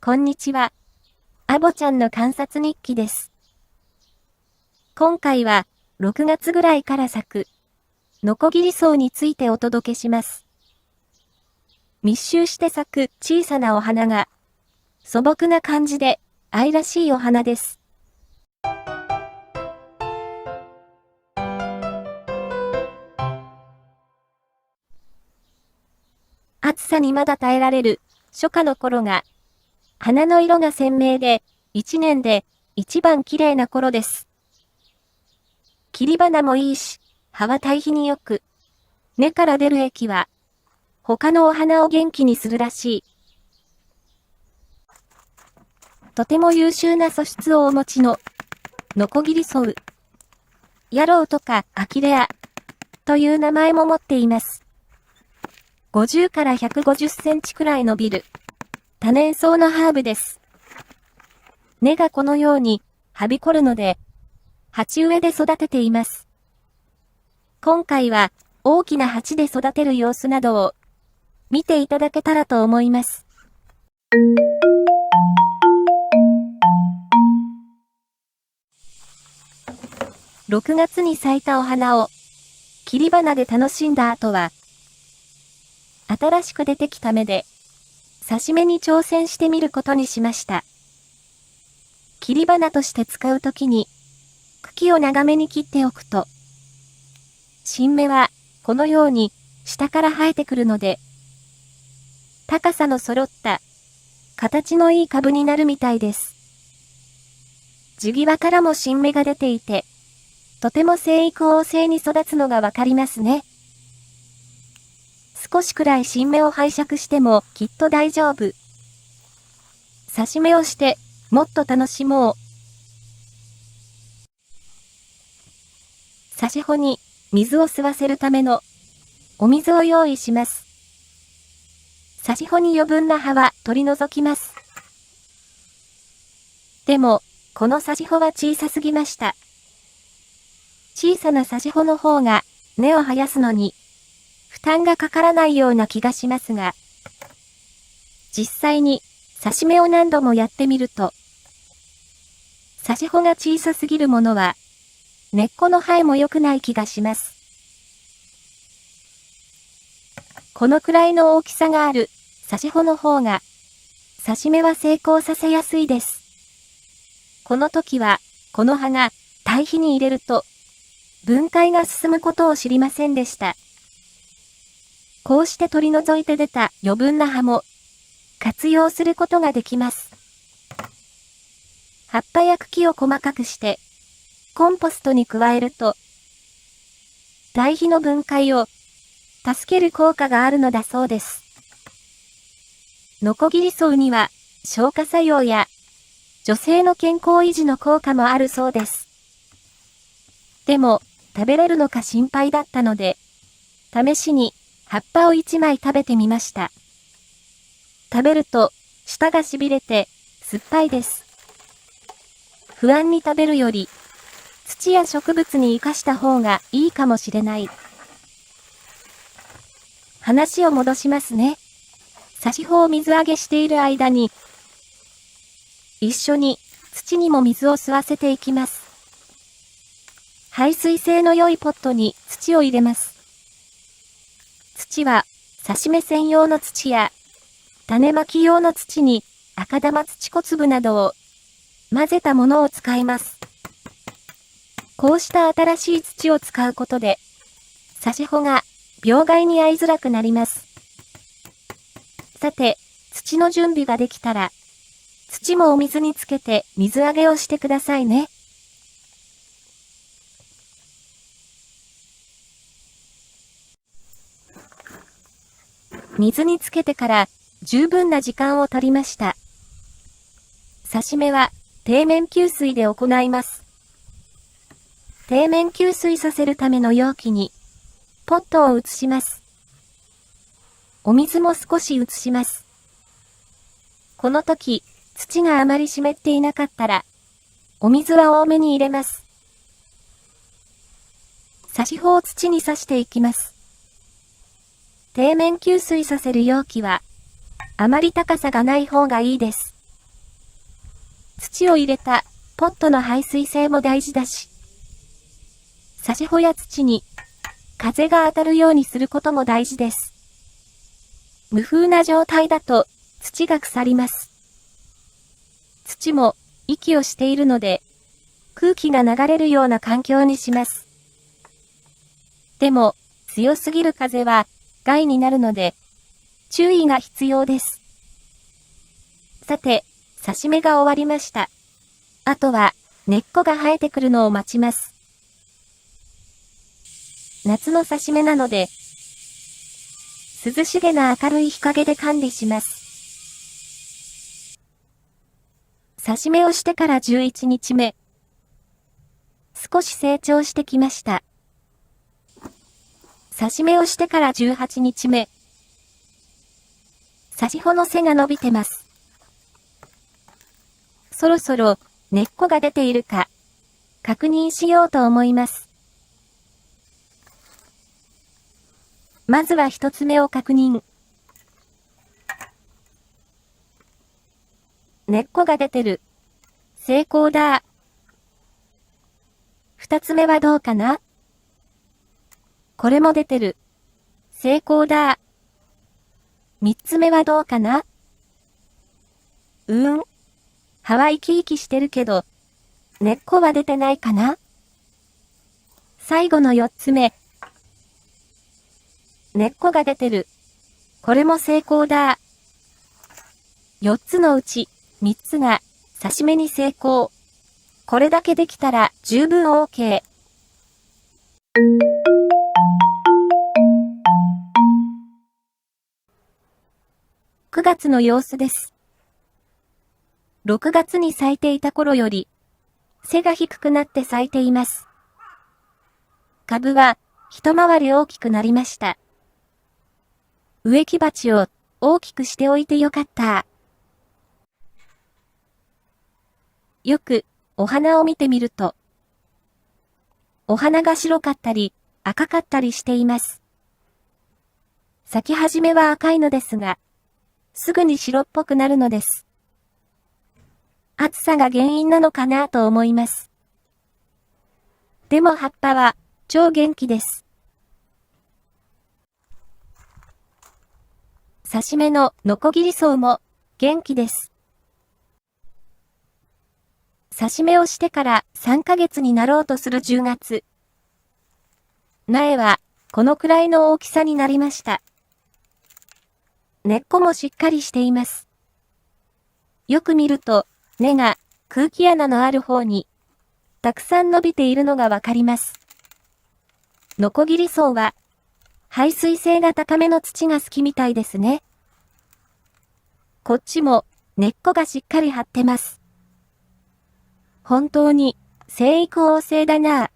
こんにちは。アボちゃんの観察日記です。今回は、6月ぐらいから咲く、ノコギリソウについてお届けします。密集して咲く小さなお花が、素朴な感じで愛らしいお花です。暑さにまだ耐えられる初夏の頃が、花の色が鮮明で、一年で一番綺麗な頃です。切り花もいいし、葉は対比によく、根から出る液は、他のお花を元気にするらしい。とても優秀な素質をお持ちの、ノコギリソウ。ヤロウとかアキレア、という名前も持っています。50から150センチくらい伸びる、多年草のハーブです。根がこのように、はびこるので、鉢植えで育てています。今回は、大きな鉢で育てる様子などを、見ていただけたらと思います。6月に咲いたお花を、切り花で楽しんだ後は、新しく出てきた芽で、挿し芽に挑戦してみることにしました。切り花として使うときに、茎を長めに切っておくと、新芽は、このように、下から生えてくるので、高さの揃った、形のいい株になるみたいです。地際からも新芽が出ていて、とても生育旺盛に育つのがわかりますね。少しくらい新芽を拝借してもきっと大丈夫。挿し芽をして、もっと楽しもう。挿し穂に水を吸わせるためのお水を用意します。挿し穂に余分な葉は取り除きます。でも、この挿し穂は小さすぎました。小さな挿し穂の方が根を生やすのに負担がかからないような気がしますが、実際に挿し芽を何度もやってみると、挿し穂が小さすぎるものは根っこの生えも良くない気がします。このくらいの大きさがある挿し穂の方が、挿し芽は成功させやすいです。この時は、この葉が堆肥に入れると、分解が進むことを知りませんでした。こうして取り除いて出た余分な葉も、活用することができます。葉っぱや茎を細かくして、コンポストに加えると、堆肥の分解を助ける効果があるのだそうです。ノコギリソウには消化作用や女性の健康維持の効果もあるそうです。でも食べれるのか心配だったので、試しに葉っぱを1枚食べてみました。食べると舌がしびれて酸っぱいです。不安に食べるより、土や植物に生かした方がいいかもしれない。話を戻しますね。挿し穂を水揚げしている間に、一緒に土にも水を吸わせていきます。排水性の良いポットに土を入れます。土は挿し芽専用の土や種まき用の土に赤玉土小粒などを混ぜたものを使います。こうした新しい土を使うことで、挿し穂が病害に遭いづらくなります。さて、土の準備ができたら、土もお水につけて水揚げをしてくださいね。水につけてから十分な時間を取りました。挿し芽は底面給水で行います。底面給水させるための容器にポットを移します。お水も少し移します。この時、土があまり湿っていなかったら、お水は多めに入れます。挿し穂を土に挿していきます。底面給水させる容器は、あまり高さがない方がいいです。土を入れたポットの排水性も大事だし、差し穂や土に風が当たるようにすることも大事です。無風な状態だと土が腐ります。土も息をしているので空気が流れるような環境にします。でも強すぎる風は害になるので注意が必要です。さて、挿し目が終わりました。あとは根っこが生えてくるのを待ちます。夏の挿し目なので、涼しげな明るい日陰で管理します。挿し目をしてから11日目。少し成長してきました。挿し目をしてから18日目。挿し穂の背が伸びてます。そろそろ根っこが出ているか確認しようと思います。まずは一つ目を確認。根っこが出てる。成功だ。二つ目はどうかな？これも出てる。成功だ。三つ目はどうかな？葉は生き生きしてるけど、根っこは出てないかな？最後の四つ目。根っこが出てる。これも成功だ。4つのうち3つが挿し目に成功。これだけできたら十分 OK。9月の様子です。6月に咲いていた頃より背が低くなって咲いています。株は一回り大きくなりました。植木鉢を大きくしておいてよかった。よくお花を見てみると、お花が白かったり赤かったりしています。咲き始めは赤いのですが、すぐに白っぽくなるのです。暑さが原因なのかなと思います。でも葉っぱは超元気です。挿し目のノコギリソウも元気です。挿し目をしてから3ヶ月になろうとする10月。苗はこのくらいの大きさになりました。根っこもしっかりしています。よく見ると根が空気穴のある方にたくさん伸びているのがわかります。ノコギリソウは排水性が高めの土が好きみたいですね。こっちも根っこがしっかり張ってます。本当に生育旺盛だなぁ。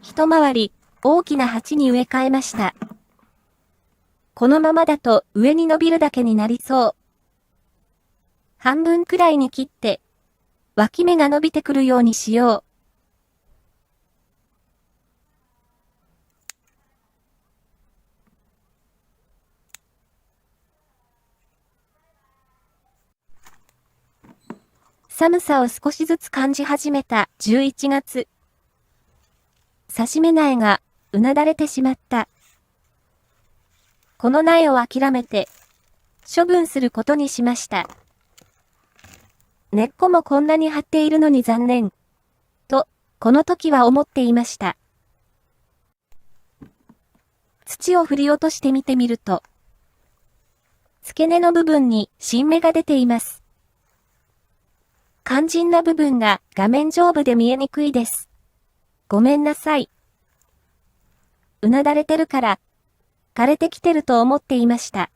一回り大きな鉢に植え替えました。このままだと上に伸びるだけになりそう。半分くらいに切って脇芽が伸びてくるようにしよう。寒さを少しずつ感じ始めた11月。挿し目苗がうなだれてしまった。この苗を諦めて処分することにしました。根っこもこんなに張っているのに残念。と、この時は思っていました。土を振り落としてみてみると、付け根の部分に新芽が出ています。肝心な部分が画面上部で見えにくいです。ごめんなさい。うなだれてるから、枯れてきてると思っていました。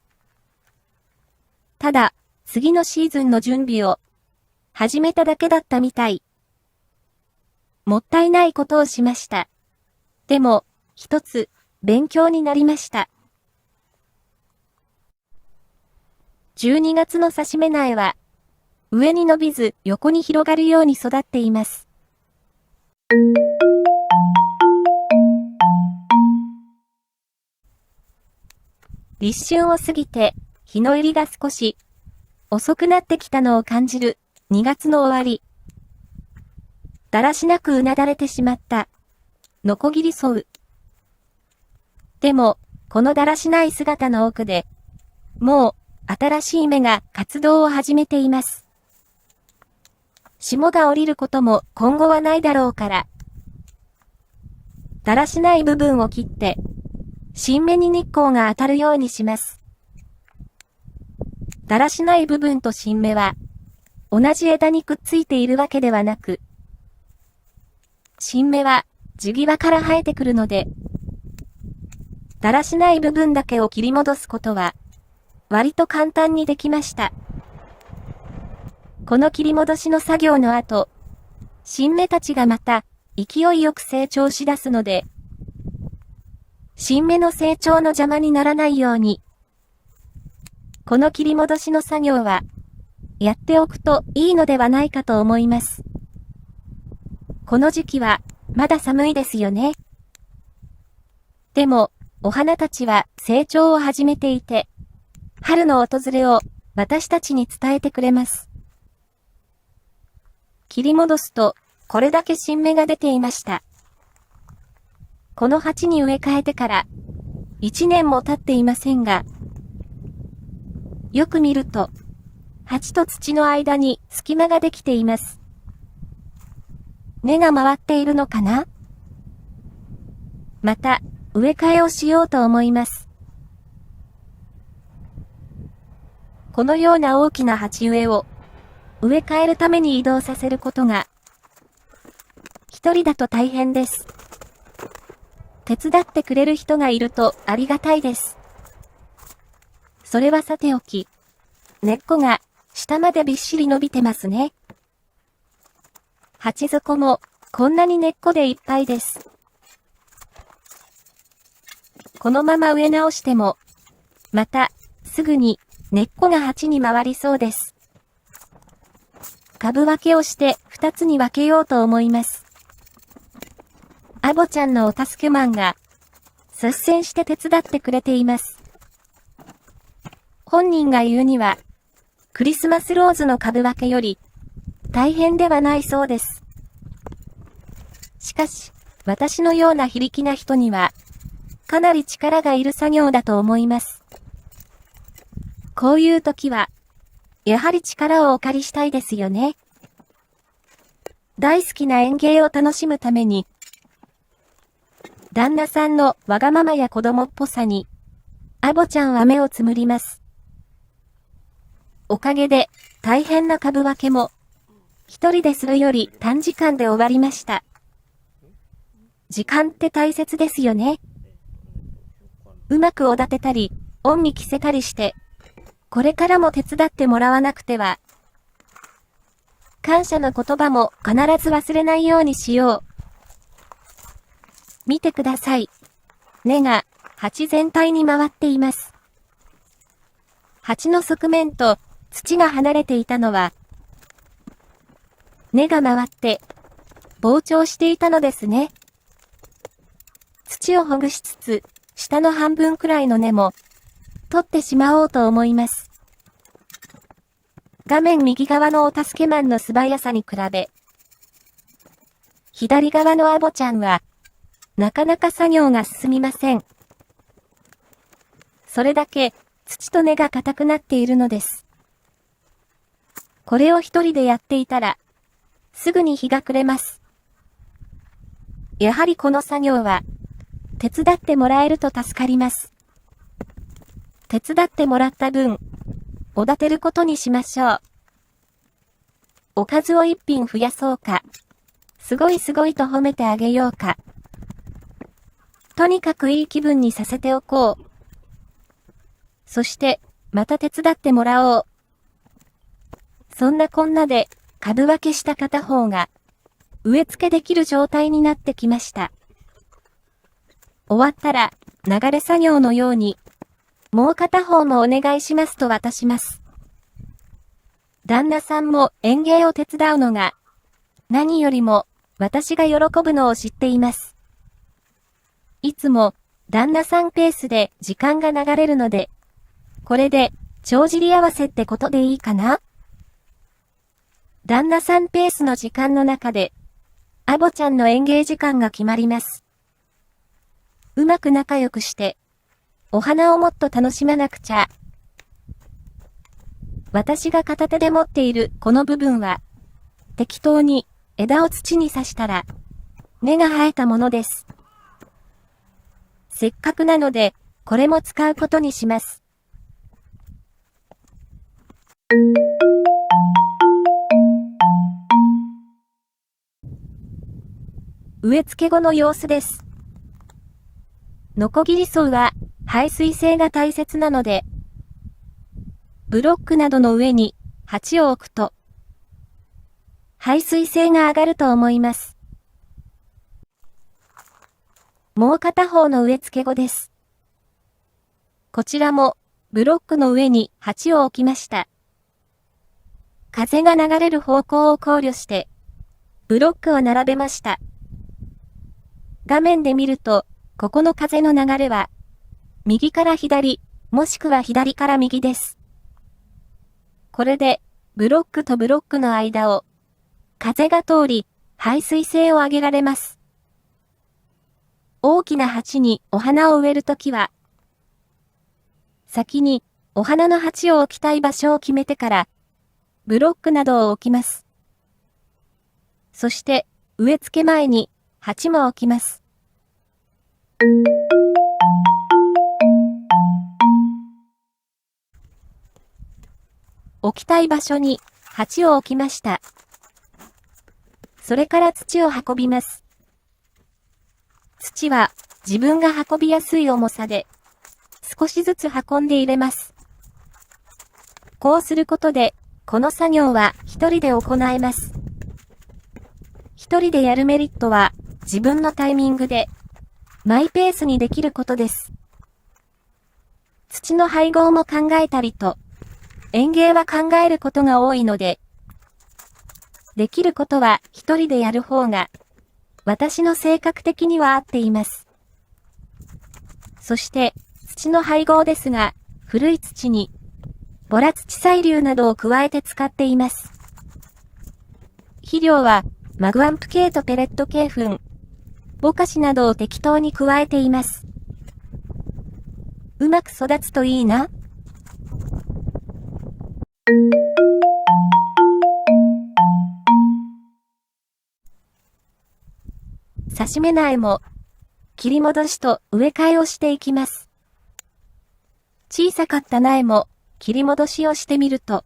ただ、次のシーズンの準備を始めただけだったみたい。もったいないことをしました。でも、一つ、勉強になりました。12月の挿し目苗は、上に伸びず横に広がるように育っています。立春を過ぎて日の入りが少し遅くなってきたのを感じる2月の終わり。だらしなくうなだれてしまった。のこぎり添う。でも、このだらしない姿の奥で、もう、新しい芽が活動を始めています。霜が降りることも今後はないだろうから。だらしない部分を切って、新芽に日光が当たるようにします。だらしない部分と新芽は、同じ枝にくっついているわけではなく、新芽は地際から生えてくるので、だらしない部分だけを切り戻すことは、割と簡単にできました。この切り戻しの作業の後、新芽たちがまた勢いよく成長し出すので、新芽の成長の邪魔にならないように、この切り戻しの作業は、やっておくといいのではないかと思います。この時期は、まだ寒いですよね。でも、お花たちは成長を始めていて、春の訪れを私たちに伝えてくれます。切り戻すと、これだけ新芽が出ていました。この鉢に植え替えてから、1年も経っていませんが、よく見ると、鉢と土の間に隙間ができています。根が回っているのかな？また、植え替えをしようと思います。このような大きな鉢植えを植え替えるために移動させることが一人だと大変です。手伝ってくれる人がいるとありがたいです。それはさておき、根っこが下までびっしり伸びてますね。鉢底もこんなに根っこでいっぱいです。このまま植え直しても、またすぐに根っこが鉢に回りそうです。株分けをして2つに分けようと思います。アボちゃんのお助けマンが率先して手伝ってくれています。本人が言うには、クリスマスローズの株分けより大変ではないそうです。しかし、私のような非力な人には、かなり力がいる作業だと思います。こういう時は、やはり力をお借りしたいですよね。大好きな園芸を楽しむために、旦那さんのわがままや子供っぽさに、アボちゃんは目をつむります。おかげで、大変な株分けも、一人でするより短時間で終わりました。時間って大切ですよね。うまくおだてたり、恩に着せたりして、これからも手伝ってもらわなくては。感謝の言葉も必ず忘れないようにしよう。見てください。根が鉢全体に回っています。鉢の側面と土が離れていたのは、根が回って膨張していたのですね。土をほぐしつつ、下の半分くらいの根も取ってしまおうと思います。画面右側のお助けマンの素早さに比べ、左側のアボちゃんは、なかなか作業が進みません。それだけ土と根が硬くなっているのです。これを一人でやっていたら、すぐに日が暮れます。やはりこの作業は、手伝ってもらえると助かります。手伝ってもらった分、おだてることにしましょう。おかずを一品増やそうか。すごいすごいと褒めてあげようか。とにかくいい気分にさせておこう。そして、また手伝ってもらおう。そんなこんなで、株分けした片方が、植え付けできる状態になってきました。終わったら、流れ作業のように、もう片方もお願いしますと渡します。旦那さんも園芸を手伝うのが、何よりも私が喜ぶのを知っています。いつも旦那さんペースで時間が流れるので、これで帳尻合わせってことでいいかな？旦那さんペースの時間の中で、アボちゃんの園芸時間が決まります。うまく仲良くして、お花をもっと楽しまなくちゃ。私が片手で持っているこの部分は、適当に枝を土に刺したら、根が生えたものです。せっかくなので、これも使うことにします。植え付け後の様子です。ノコギリソウは排水性が大切なので、ブロックなどの上に鉢を置くと、排水性が上がると思います。もう片方の植え付け後です。こちらもブロックの上に鉢を置きました。風が流れる方向を考慮して、ブロックを並べました。画面で見ると、ここの風の流れは、右から左、もしくは左から右です。これで、ブロックとブロックの間を、風が通り、排水性を上げられます。大きな鉢にお花を植えるときは、先にお花の鉢を置きたい場所を決めてから、ブロックなどを置きます。そして、植え付け前に鉢も置きます。置きたい場所に鉢を置きました。それから土を運びます。土は自分が運びやすい重さで少しずつ運んで入れます。こうすることでこの作業は一人で行えます。一人でやるメリットは自分のタイミングでマイペースにできることです。土の配合も考えたりと園芸は考えることが多いので、できることは一人でやる方が、私の性格的には合っています。そして、土の配合ですが、古い土に、ボラ土細粒などを加えて使っています。肥料は、マグアンプ系とペレット系粉、ボカシなどを適当に加えています。うまく育つといいな。刺し目苗も切り戻しと植え替えをしていきます。小さかった苗も切り戻しをしてみると、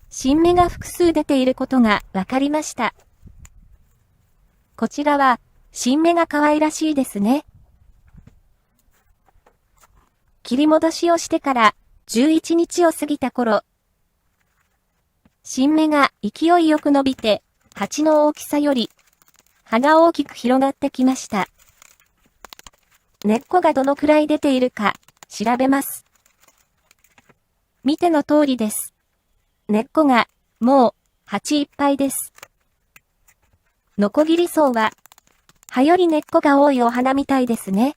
新芽が複数出ていることがわかりました。こちらは新芽が可愛らしいですね。切り戻しをしてから11日を過ぎた頃、新芽が勢いよく伸びて、鉢の大きさより葉が大きく広がってきました。根っこがどのくらい出ているか調べます。見ての通りです。根っこがもう鉢いっぱいです。ノコギリソウは葉より根っこが多いお花みたいですね。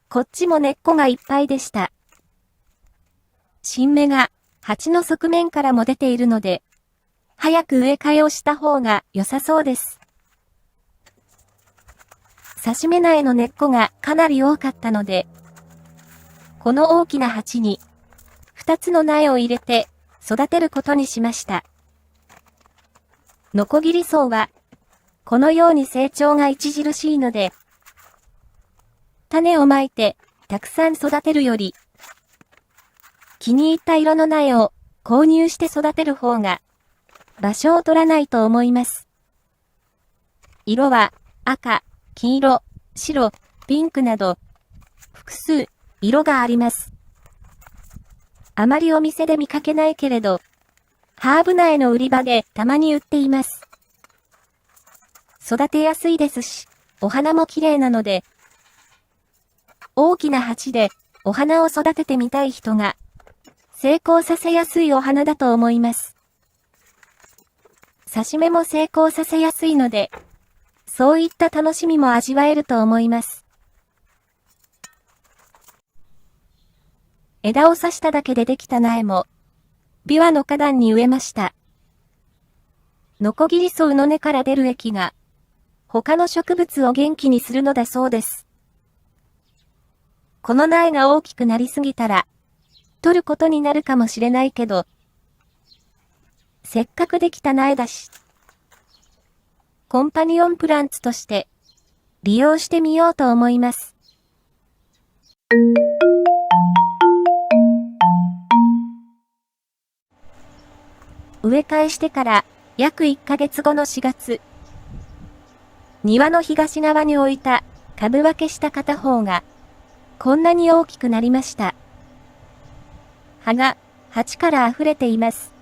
こっちも根っこがいっぱいでした。新芽が鉢の側面からも出ているので、早く植え替えをした方が良さそうです。刺し目苗の根っこがかなり多かったので、この大きな鉢に2つの苗を入れて育てることにしました。ノコギリソウはこのように成長が著しいので、種をまいてたくさん育てるより、気に入った色の苗を購入して育てる方が場所を取らないと思います。色は赤、黄色、白、ピンクなど複数色があります。あまりお店で見かけないけれど、ハーブ苗の売り場でたまに売っています。育てやすいですし、お花も綺麗なので、大きな鉢でお花を育ててみたい人が成功させやすいお花だと思います。刺し目も成功させやすいので、そういった楽しみも味わえると思います。枝を刺しただけでできた苗も、ビワの花壇に植えました。ノコギリソウの根から出る液が、他の植物を元気にするのだそうです。この苗が大きくなりすぎたら、取ることになるかもしれないけど、せっかくできた苗だし、コンパニオンプランツとして利用してみようと思います。植え替えしてから約1ヶ月後の4月、庭の東側に置いた株分けした片方がこんなに大きくなりました。葉が鉢から溢れています。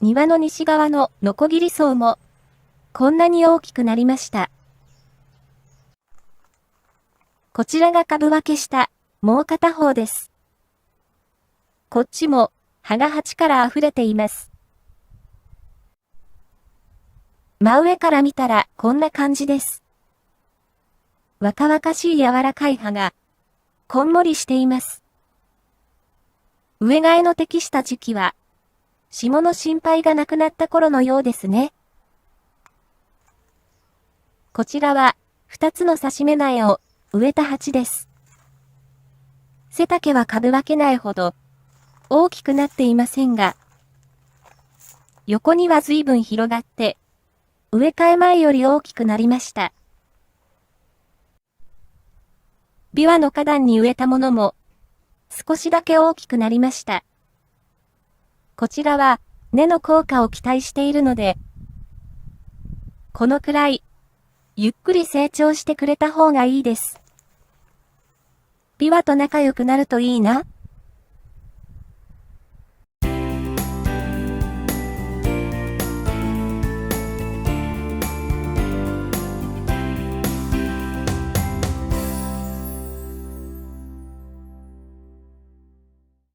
庭の西側のノコギリソウもこんなに大きくなりました。こちらが株分けしたもう片方です。こっちも葉が鉢から溢れています。真上から見たらこんな感じです。若々しい柔らかい葉がこんもりしています。植え替えの適した時期は霜の心配がなくなった頃のようですね。こちらは2つの刺し目苗を植えた鉢です。背丈は株分け苗ほど大きくなっていませんが、横には随分広がって、植え替え前より大きくなりました。ビワの花壇に植えたものも、少しだけ大きくなりました。こちらは、根の効果を期待しているので、このくらい、ゆっくり成長してくれた方がいいです。ビワと仲良くなるといいな。